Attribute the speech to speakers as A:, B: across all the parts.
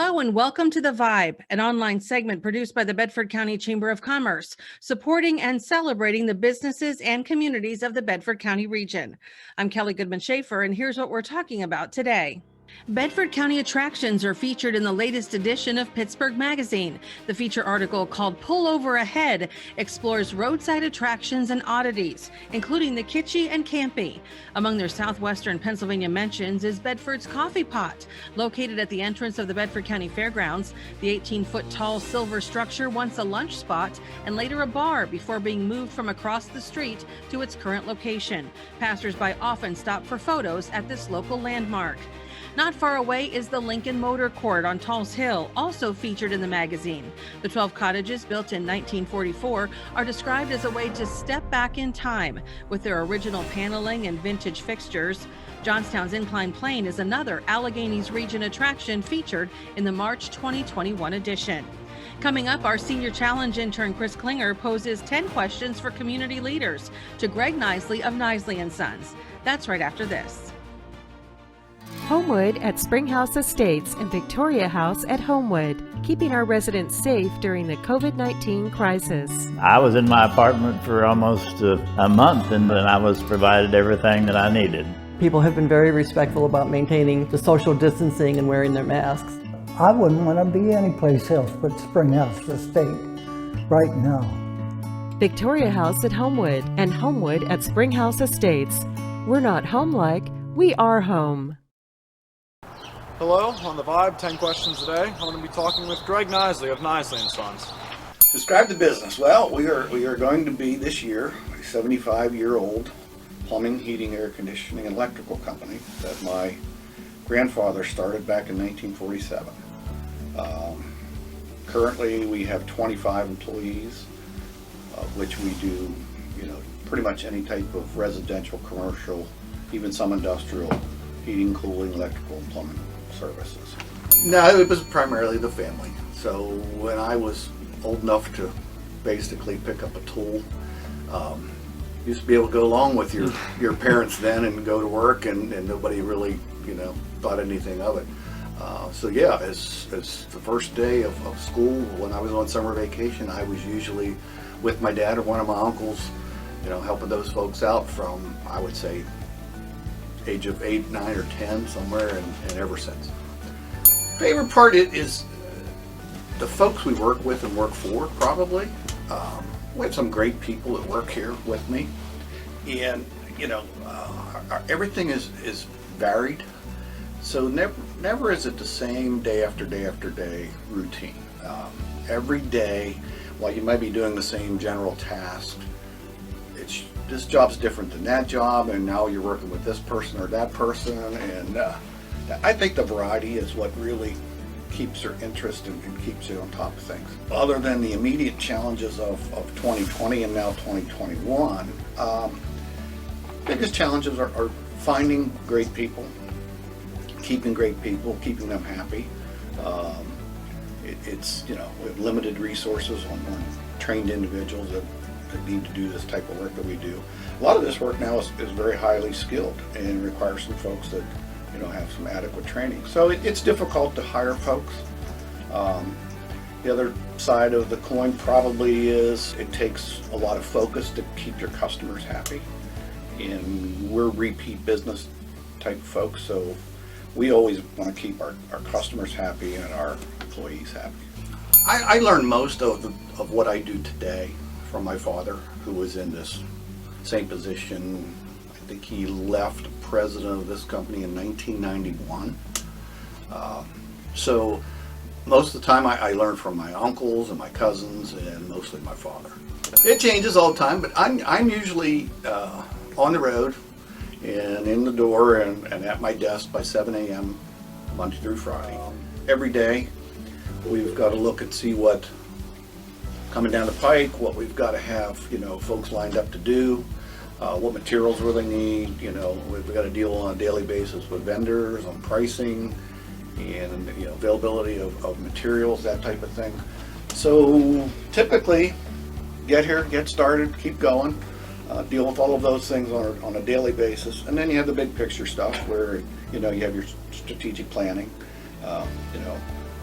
A: Hello and welcome to The Vibe, an online segment produced by the Bedford County Chamber of Commerce, supporting and celebrating the businesses and communities of the Bedford County region. I'm Kelly Goodman-Schaefer, and here's what we're talking about today. Bedford County attractions are featured in the latest edition of Pittsburgh Magazine. The feature article called Pull Over Ahead explores roadside attractions and oddities, including the kitschy and campy. Among their southwestern Pennsylvania mentions is Bedford's Coffee Pot. Located at the entrance of the Bedford County Fairgrounds, the 18-foot tall silver structure once a lunch spot and later a bar before being moved from across the street to its current location. Passersby often stop for photos at this local landmark. Not far away is the Lincoln Motor Court on Tulse Hill, also featured in the magazine. The 12 cottages, built in 1944, are described as a way to step back in time with their original paneling and vintage fixtures. Johnstown's Inclined Plane is another Alleghenies region attraction featured in the March 2021 edition. Coming up, our Senior Challenge intern Cris Klinger poses 10 questions for community leaders to Greg Knisely of Knisely & Sons. That's right after this.
B: Homewood at Springhouse Estates and Victoria House at Homewood, keeping our residents safe during the COVID-19 crisis.
C: I was in my apartment for almost a month, and then I was provided everything that I needed.
D: People have been very respectful about maintaining the social distancing and wearing their masks.
E: I wouldn't want to be anyplace else but Springhouse Estate right now.
B: Victoria House at Homewood and Homewood at Springhouse Estates. We're not home-like, we are home.
F: Hello, on The Vibe, 10 questions today. I'm going to be talking with Greg Knisely of Knisely & Sons.
G: Describe the business. Well, we are going to be this year a 75-year-old plumbing, heating, air conditioning, and electrical company that my grandfather started back in 1947. Currently, we have 25 employees, of which we do, pretty much any type of residential, commercial, even some industrial, heating, cooling, electrical, and plumbing services. No, it was primarily the family. So when I was old enough to basically pick up a tool, used to be able to go along with your parents then and go to work, and nobody really thought anything of it. So yeah, as the first day of school, when I was on summer vacation, I was usually with my dad or one of my uncles, helping those folks out from, I would say, age of 8, 9, or 10, somewhere, and ever since. Favorite part is the folks we work with and work for, probably. We have some great people that work here with me, and everything is varied. So never is it the same day after day after day routine. Every day, while you might be doing the same general task, this job's different than that job, and now you're working with this person or that person, and I think the variety is what really keeps your interest and keeps you on top of things. Other than the immediate challenges of 2020 and now 2021, biggest challenges are finding great people, keeping them happy. It's we have limited resources on trained individuals that need to do this type of work that we do. A lot of this work now is very highly skilled and requires some folks that have some adequate training. So it's difficult to hire folks. The other side of the coin probably is it takes a lot of focus to keep your customers happy, and we're repeat business type folks, so we always want to keep our customers happy and our employees happy. I learned most of what I do today from my father, who was in this same position. I think he left president of this company in 1991. So most of the time I learned from my uncles and my cousins and mostly my father. It changes all the time, but I'm usually on the road and in the door and at my desk by 7 a.m. Monday through Friday. Every day we've got to look and see what coming down the pike, what we've got to have, folks lined up to do, what materials will they need. We've got to deal on a daily basis with vendors on pricing and availability of materials, that type of thing. So typically, get here, get started, keep going, deal with all of those things on a daily basis, and then you have the big picture stuff where you have your strategic planning.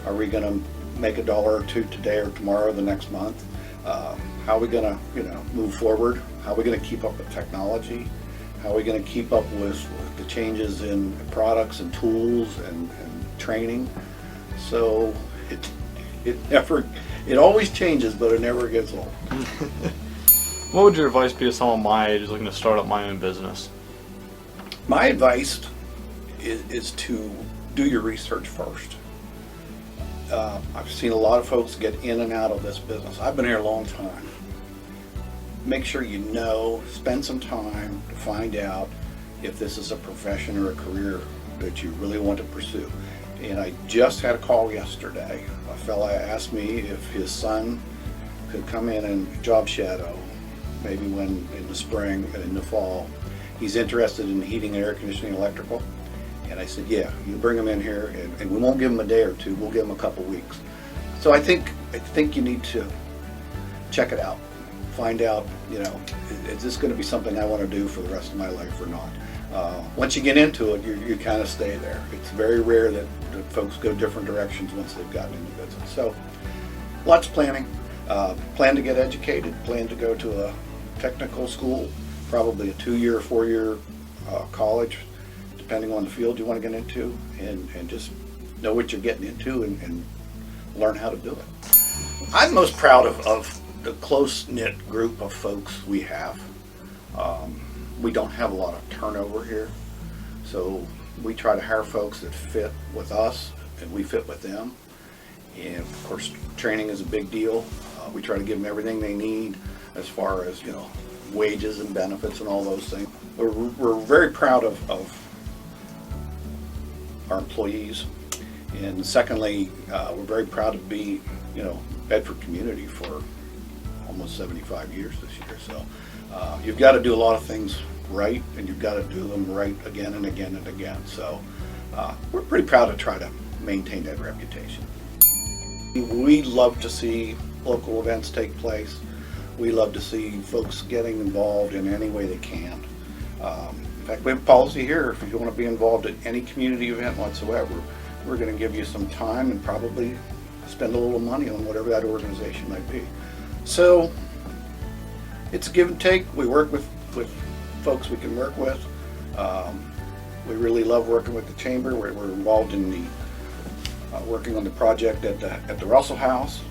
G: Are we going to make $1 or $2 today or tomorrow, the next month? How are we going to, move forward? How are we going to keep up with technology? How are we going to keep up with the changes in products and tools and training? So it always changes, but it never gets old.
F: What would your advice be to someone my age looking to start up my own business?
G: My advice is to do your research first. I've seen a lot of folks get in and out of this business. I've been here a long time. Make sure you know, spend some time to find out if this is a profession or a career that you really want to pursue. And I just had a call yesterday. A fella asked me if his son could come in and job shadow, maybe when in the spring and in the fall. He's interested in heating, air conditioning, electrical. And I said, yeah, you bring him in here, and we won't give him a day or two, we'll give him a couple weeks. So I think you need to check it out. Find out, is this going to be something I want to do for the rest of my life or not? Once you get into it, you kind of stay there. It's very rare that folks go different directions once they've gotten into business. So lots of planning. Plan to get educated, plan to go to a technical school, probably a 2-year, 4-year college, depending on the field you want to get into, and just know what you're getting into and learn how to do it. I'm most proud of the close-knit group of folks we have. We don't have a lot of turnover here, so we try to hire folks that fit with us and we fit with them. And of course, training is a big deal. We try to give them everything they need as far as, wages and benefits and all those things. We're very proud of our employees. And secondly, we're very proud to be, Bedford community for almost 75 years this year. So you've got to do a lot of things right, and you've got to do them right again and again and again. So we're pretty proud to try to maintain that reputation. We love to see local events take place. We love to see folks getting involved in any way they can. In fact, we have a policy here, if you want to be involved in any community event whatsoever, we're going to give you some time and probably spend a little money on whatever that organization might be. So it's a give and take. We work with folks we can work with. We really love working with the chamber. We're involved in the working on the project at the Russell House.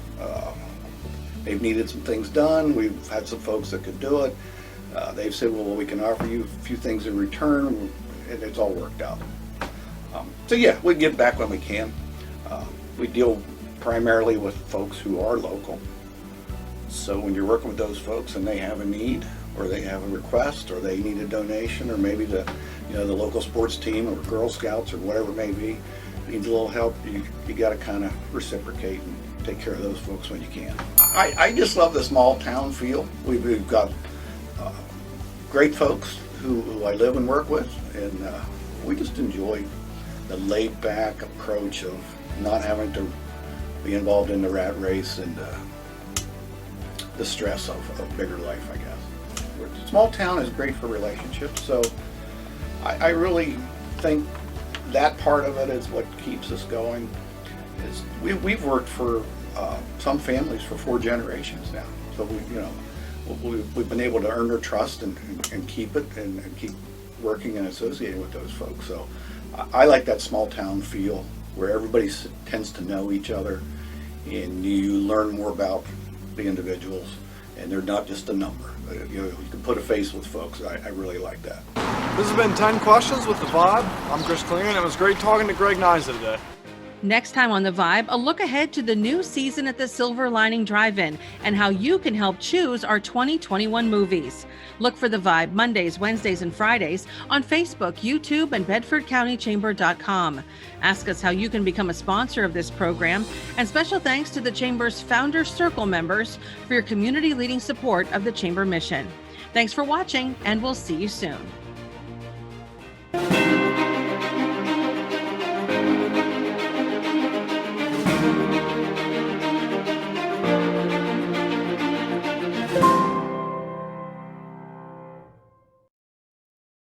G: They've needed some things done. We've had some folks that could do it. They've said, well, we can offer you a few things in return, and it's all worked out. So yeah, we give back when we can. We deal primarily with folks who are local. So when you're working with those folks and they have a need, or they have a request, or they need a donation, or maybe the local sports team or Girl Scouts or whatever it may be needs a little help, you got to kind of reciprocate and take care of those folks when you can. I just love the small town feel. We've got great folks who I live and work with, and we just enjoy the laid-back approach of not having to be involved in the rat race and the stress of bigger life, I guess. Small town is great for relationships, so I really think that part of it is what keeps us going. We've worked for some families for 4 generations now, so we've been able to earn their trust and keep it and keep working and associating with those folks. So I like that small town feel where everybody tends to know each other, and you learn more about the individuals, and they're not just a number. You can put a face with folks. I really like that.
F: This has been 10 Questions with The Vibe. I'm Chris Klinger, and it was great talking to Greg Knisely today.
A: Next time on The Vibe, a look ahead to the new season at the Silver Lining Drive-In and how you can help choose our 2021 movies. Look for The Vibe Mondays, Wednesdays, and Fridays on Facebook, YouTube, and BedfordCountyChamber.com. Ask us how you can become a sponsor of this program, and special thanks to the Chamber's Founders Circle members for your community-leading support of the Chamber mission. Thanks for watching, and we'll see you soon.